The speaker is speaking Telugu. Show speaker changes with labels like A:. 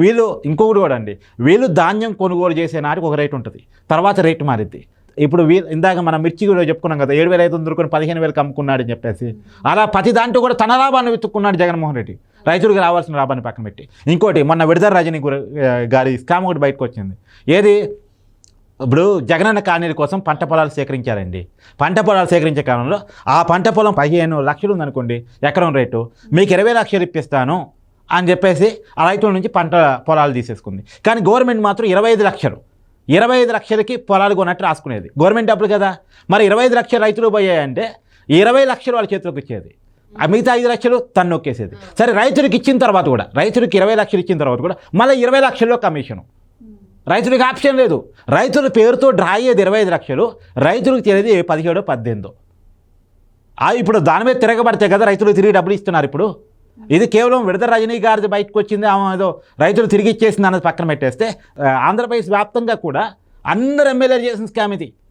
A: వీళ్ళు ఇంకొకటి కూడా అండి, వీళ్ళు ధాన్యం కొనుగోలు చేసే నాటికి ఒక రేటు ఉంటుంది, తర్వాత రేటు మారిద్ది. ఇప్పుడు ఇందాక మనం మిర్చి కూడా చెప్పుకున్నాం కదా, 7,500 కొని 15,000 అమ్ముకున్నాడని చెప్పేసి, అలా ప్రతి దాంట్లో కూడా తన లాభాన్ని వెతుక్కున్నాడు జగన్మోహన్ రెడ్డి, రైతులకు రావాల్సిన లాభాన్ని పక్కన పెట్టి. ఇంకోటి మొన్న విడుదల రజనీ గారి స్కామ్ ఒకటి బయటకు వచ్చింది. ఏది, ఇప్పుడు జగనన్న కాలనీల కోసం పంట పొలాలు సేకరించారండి. పంట పొలాలు సేకరించే కాలంలో ఆ పంట పొలం 15 లక్షలు ఉందనుకోండి ఎకరం రేటు, మీకు 20 లక్షలు ఇప్పిస్తాను అని చెప్పేసి ఆ రైతుల నుంచి పంట పొలాలు తీసేసుకుంది. కానీ గవర్నమెంట్ మాత్రం 25 లక్షలు, 25 లక్షలకి పొలాలు కొన్నట్టు రాసుకునేది. గవర్నమెంట్ డబ్బులు కదా, మరి 25 లక్షలు రైతులు పోయాయంటే 20 లక్షలు వాళ్ళ చేతిలోకి ఇచ్చేది, ఆ మిగతా 5 లక్షలు తను నొక్కేసేది. సరే రైతులకు ఇచ్చిన తర్వాత కూడా, రైతులకు 20 లక్షలు ఇచ్చిన తర్వాత కూడా మళ్ళీ 20 లక్షల్లో కమిషను. రైతులకు ఆప్షన్ లేదు. రైతుల పేరుతో డ్రా అయ్యేది 25 లక్షలు, రైతులకు తెలియదు 17, 18. ఇప్పుడు దాని మీద తిరగబడితే కదా రైతులు తిరిగి డబ్బులు ఇస్తున్నారు. ఇప్పుడు ఇది కేవలం విడుదల రజనీ గారిది బయటకు వచ్చింది, ఆమె ఏదో రైతులు తిరిగి ఇచ్చేసింది అన్నది పక్కన పెట్టేస్తే, ఆంధ్రప్రదేశ్ వ్యాప్తంగా కూడా అందరు ఎమ్మెల్యేలు చేసిన స్కామ్ ఇది.